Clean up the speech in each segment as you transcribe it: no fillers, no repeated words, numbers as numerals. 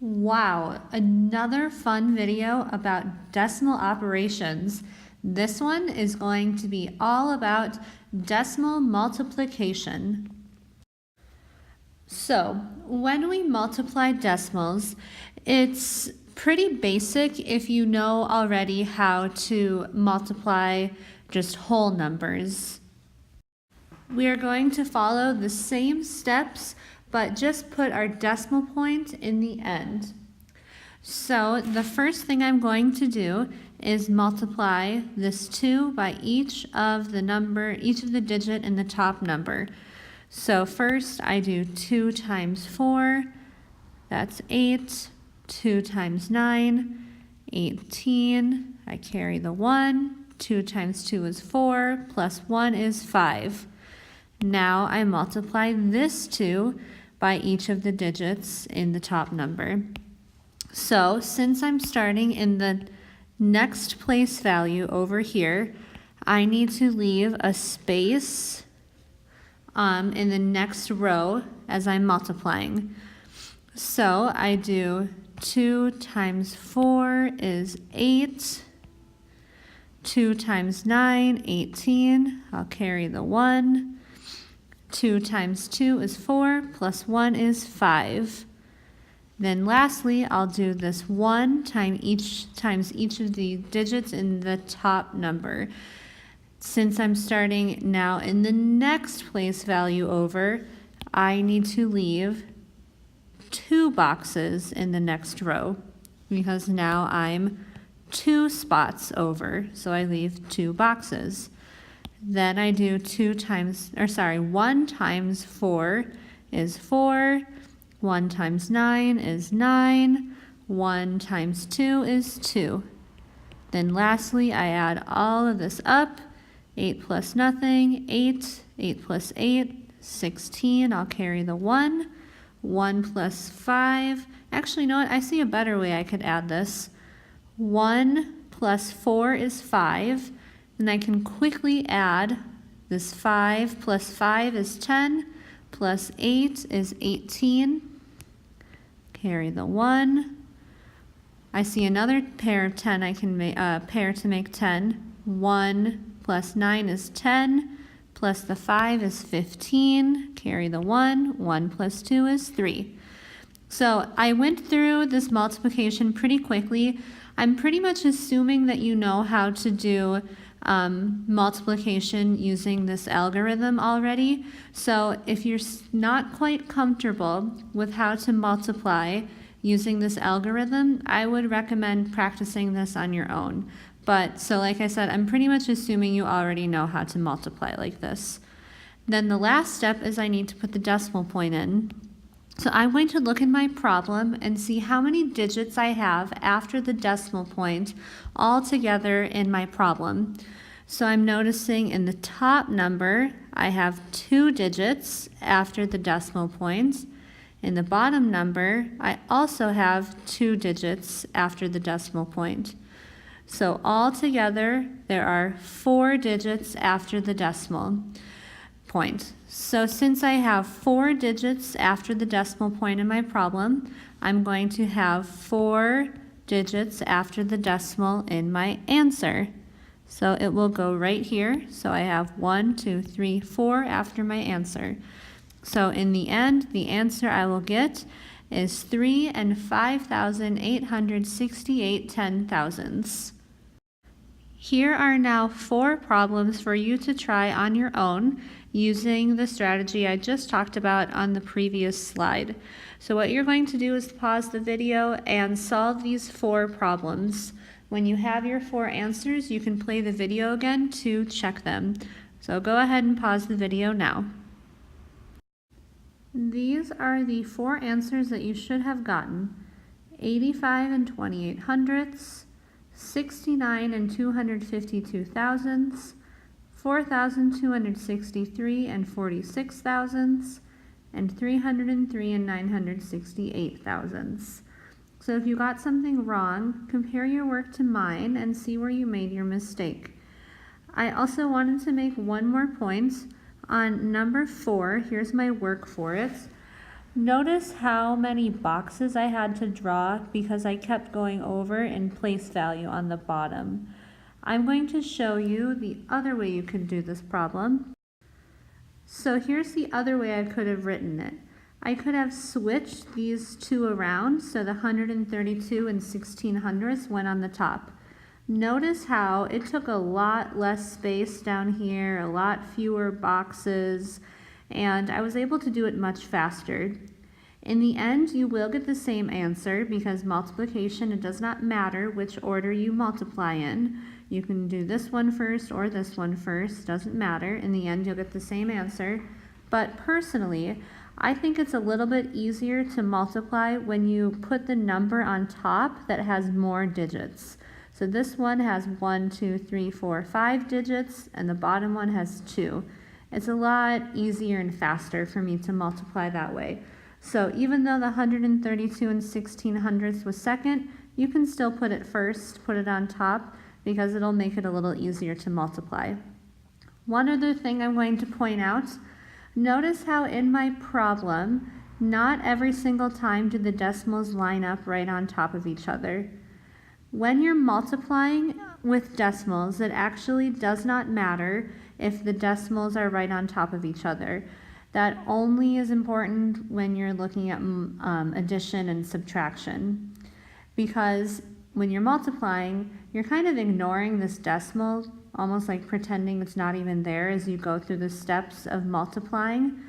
Wow, another fun video about decimal operations. This one is going to be all about decimal multiplication. So, when we multiply decimals, it's pretty basic if you know already how to multiply just whole numbers. We are going to follow the same steps, but just put our decimal point in the end. So the first thing I'm going to do is multiply this 2 by each of the digit in the top number. So first I do 2 times 4, that's 8, 2 times 9, 18, I carry the 1, 2 times 2 is 4, plus 1 is 5. Now I multiply this 2 by each of the digits in the top number. So since I'm starting in the next place value over here, I need to leave a space in the next row as I'm multiplying. So I do 2 times 4 is 8. 2 times 9, 18. I'll carry the 1. 2 times 2 is 4, plus 1 is 5. Then lastly, I'll do this 1 times each of the digits in the top number. Since I'm starting now in the next place value over, I need to leave 2 boxes in the next row because now I'm 2 spots over, so I leave 2 boxes. Then I do 1 times 4 is 4, 1 times 9 is 9, 1 times 2 is 2. Then lastly, I add all of this up, 8 plus nothing, 8, 8 plus 8, 16, I'll carry the 1, 1 plus 5, actually, you know what, I see a better way I could add this. 1 plus 4 is 5, then I can quickly add this 5 plus 5 is 10, plus 8 is 18. Carry the 1. I see another pair of 10 I can pair to make 10. 1 plus 9 is 10, plus the 5 is 15. Carry the 1. 1 plus 2 is 3. So I went through this multiplication pretty quickly. I'm pretty much assuming that you know how to do multiplication using this algorithm already. So if you're not quite comfortable with how to multiply using this algorithm, I would recommend practicing this on your own. But so like I said, I'm pretty much assuming you already know how to multiply like this. Then the last step is I need to put the decimal point in. So I'm going to look at my problem and see how many digits I have after the decimal point all together in my problem. So I'm noticing in the top number, I have 2 digits after the decimal point. In the bottom number, I also have 2 digits after the decimal point. So all together, there are 4 digits after the decimal point. So since I have 4 digits after the decimal point in my problem, I'm going to have 4 digits after the decimal in my answer. So it will go right here. So I have 1, 2, 3, 4 after my answer. So in the end, the answer I will get is 3 and 5,868 10,000ths. Here are now 4 problems for you to try on your own using the strategy I just talked about on the previous slide. So what you're going to do is pause the video and solve these 4 problems. When you have your 4 answers, you can play the video again to check them. So go ahead and pause the video now. These are the 4 answers that you should have gotten. 85 and 28 hundredths, 69 and 252 thousandths, 4,263 and 46 thousandths, and 303 and 968 thousandths. So if you got something wrong, compare your work to mine and see where you made your mistake. I also wanted to make one more point on number 4. Here's my work for it. Notice how many boxes I had to draw because I kept going over in place value on the bottom. I'm going to show you the other way you can do this problem. So here's the other way I could have written it. I could have switched these two around, so the 132 and 1600ths went on the top. Notice how it took a lot less space down here, a lot fewer boxes, and I was able to do it much faster. In the end, you will get the same answer because multiplication, it does not matter which order you multiply in. You can do this one first or this one first, doesn't matter. In the end, you'll get the same answer. But personally, I think it's a little bit easier to multiply when you put the number on top that has more digits. So this one has 1, 2, 3, 4, 5 digits, and the bottom one has 2. It's a lot easier and faster for me to multiply that way. So even though the 132 and 1600ths was second, you can still put it first, put it on top, because it'll make it a little easier to multiply. One other thing I'm going to point out, notice how in my problem, not every single time do the decimals line up right on top of each other. When you're multiplying with decimals, it actually does not matter if the decimals are right on top of each other. That only is important when you're looking at addition and subtraction. Because when you're multiplying, you're kind of ignoring this decimal, almost like pretending it's not even there as you go through the steps of multiplying.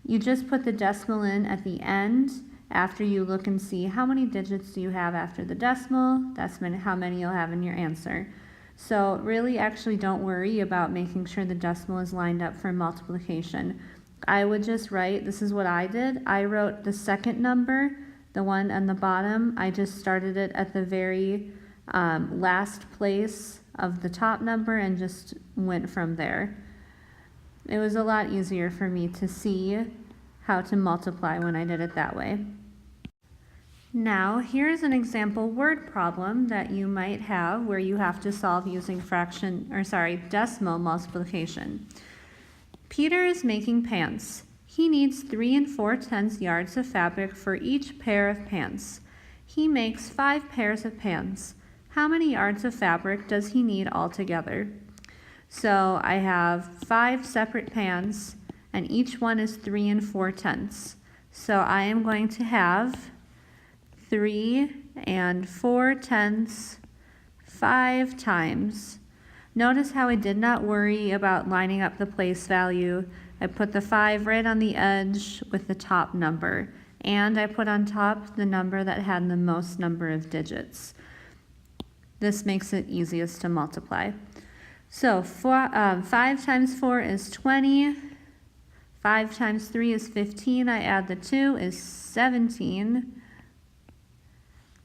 You just put the decimal in at the end after you look and see how many digits do you have after the decimal. That's how many you'll have in your answer. So really actually don't worry about making sure the decimal is lined up for multiplication. I would just write, this is what I did. I wrote the second number, the one on the bottom. I just started it at the very last place of the top number and just went from there. It was a lot easier for me to see how to multiply when I did it that way. Now, here's an example word problem that you might have where you have to solve using decimal multiplication. Peter is making pants. He needs 3 4/10 yards of fabric for each pair of pants. He makes 5 pairs of pants. How many yards of fabric does he need altogether? So I have 5 separate pants, and each one is 3 4/10. So I am going to have 3 4/10 5 times. Notice how I did not worry about lining up the place value. I put the 5 right on the edge with the top number, and I put on top the number that had the most number of digits. This makes it easiest to multiply. So 5 times 4 is 20. 5 times 3 is 15. I add the 2 is 17.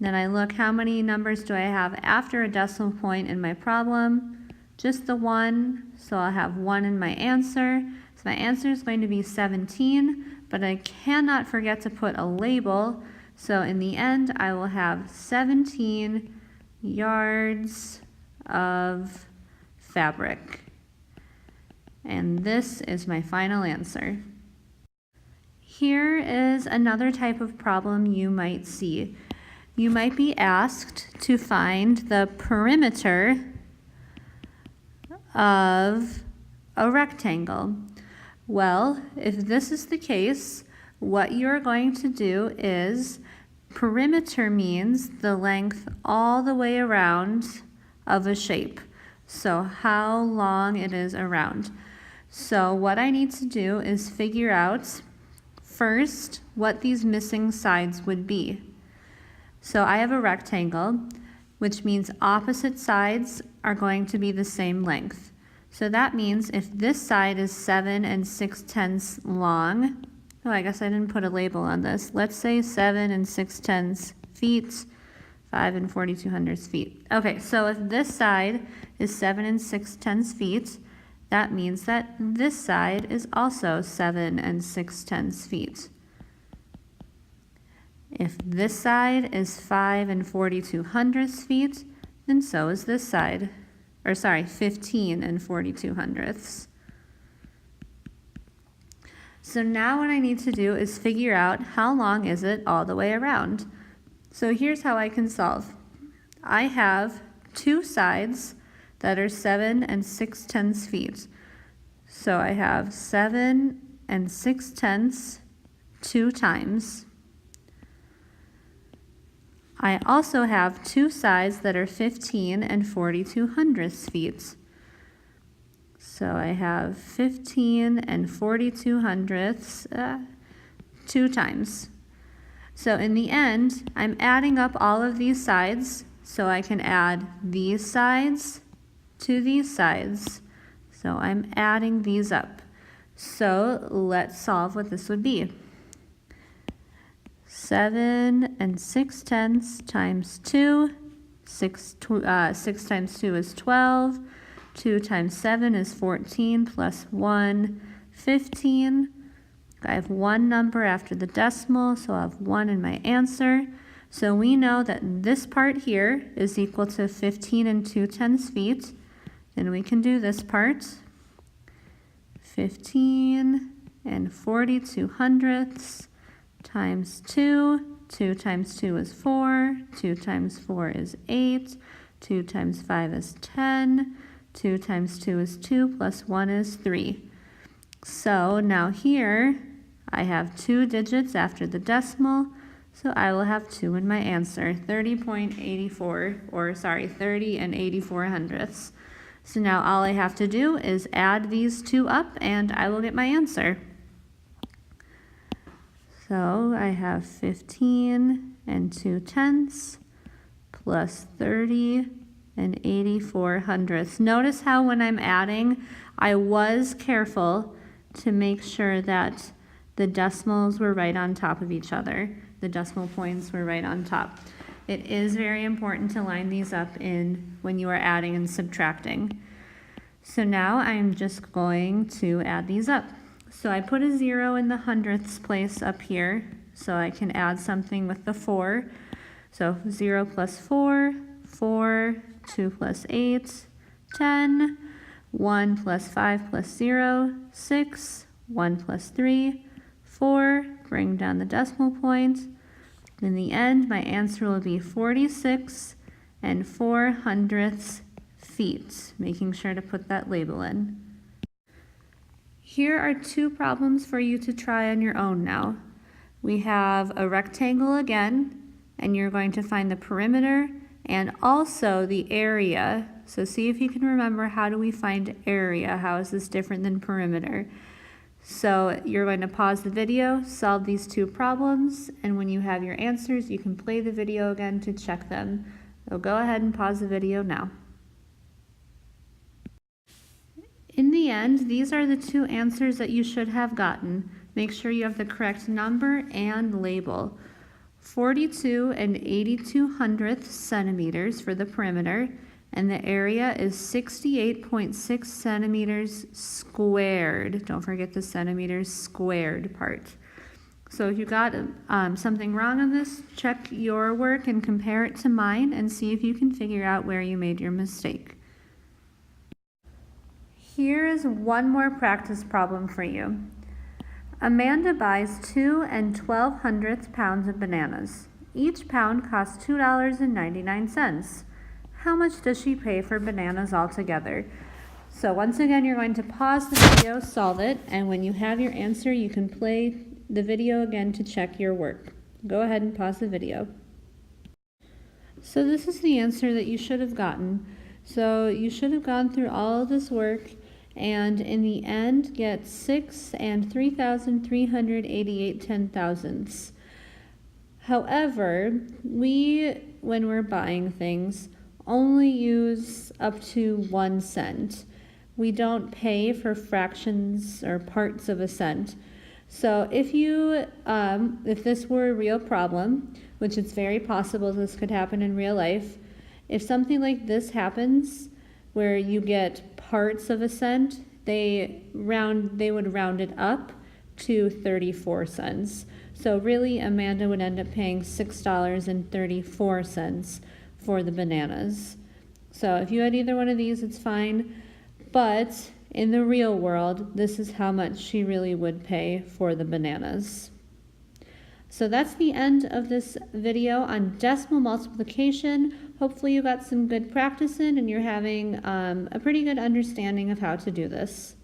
Then I look how many numbers do I have after a decimal point in my problem. Just the 1, so I'll have 1 in my answer. So my answer is going to be 17, but I cannot forget to put a label. So in the end, I will have 17 yards of fabric. And this is my final answer. Here is another type of problem you might see. You might be asked to find the perimeter of a rectangle. Well, if this is the case, what you're going to do is, perimeter means the length all the way around of a shape. So how long it is around. So what I need to do is figure out first what these missing sides would be. So I have a rectangle, which means opposite sides are going to be the same length. So that means if this side is 7 6/10 long, oh, I guess I didn't put a label on this. Let's say 7 6/10 feet, 5 4/200 feet. Okay, so if this side is 7 6/10 feet, that means that this side is also 7 6/10 feet. If this side is 5 4/200 feet, then so is this side. 15 4/200. So now what I need to do is figure out how long is it all the way around. So here's how I can solve. I have two sides that are 7 6/10 feet. So I have 7 6/10 two times. I also have two sides that are 15 42 feet. So I have 15 42 two times. So in the end, I'm adding up all of these sides, so I can add these sides to these sides. So I'm adding these up. So let's solve what this would be. 7 6/10 times 2, 6 times 2 is 12, 2 times 7 is 14, plus 1, 15. I have one number after the decimal, so I'll have 1 in my answer. So we know that this part here is equal to 15 2/10 feet. Then we can do this part. 15 42 times 2. 2 times 2 is 4. 2 times 4 is 8. 2 times 5 is 10. 2 times 2 is 2, plus 1 is 3. So now here, I have 2 digits after the decimal, so I will have 2 in my answer, 30.84, or sorry, 30 84 hundredths. So now all I have to do is add these two up and I will get my answer. So I have 15 2/10 plus 30 84 hundredths. Notice how when I'm adding, I was careful to make sure that the decimals were right on top of each other. The decimal points were right on top. It is very important to line these up in when you are adding and subtracting. So now I'm just going to add these up. So I put a 0 in the hundredths place up here, so I can add something with the 4. So 0 plus 4, 4, 2 plus 8, 10, 1 plus 5 plus 0, 6, 1 plus 3, 4, bring down the decimal point. In the end, my answer will be 46 4 hundredths feet, making sure to put that label in. Here are two problems for you to try on your own now. We have a rectangle again, and you're going to find the perimeter and also the area. So see if you can remember, how do we find area? How is this different than perimeter? So you're going to pause the video, solve these two problems, and when you have your answers, you can play the video again to check them. So go ahead and pause the video now. In the end, these are the two answers that you should have gotten. Make sure you have the correct number and label. 42 82 hundredths centimeters for the perimeter, and the area is 68.6 centimeters squared. Don't forget the centimeters squared part. So if you got something wrong on this, check your work and compare it to mine and see if you can figure out where you made your mistake. Here is one more practice problem for you. Amanda buys 2 12 pounds of bananas. Each pound costs $2.99. How much does she pay for bananas altogether? So once again, you're going to pause the video, solve it, and when you have your answer, you can play the video again to check your work. Go ahead and pause the video. So this is the answer that you should have gotten. So you should have gone through all of this work and in the end get 6 3,388 10,000ths. However, when we're buying things, only use up to 1 cent. We don't pay for fractions or parts of a cent. So if this were a real problem, which it's very possible this could happen in real life, if something like this happens where you get parts of a cent, they would round it up to 34 cents. So really, Amanda would end up paying $6.34 for the bananas. So if you had either one of these, it's fine. But in the real world, this is how much she really would pay for the bananas. So that's the end of this video on decimal multiplication. Hopefully you got some good practice in and you're having a pretty good understanding of how to do this.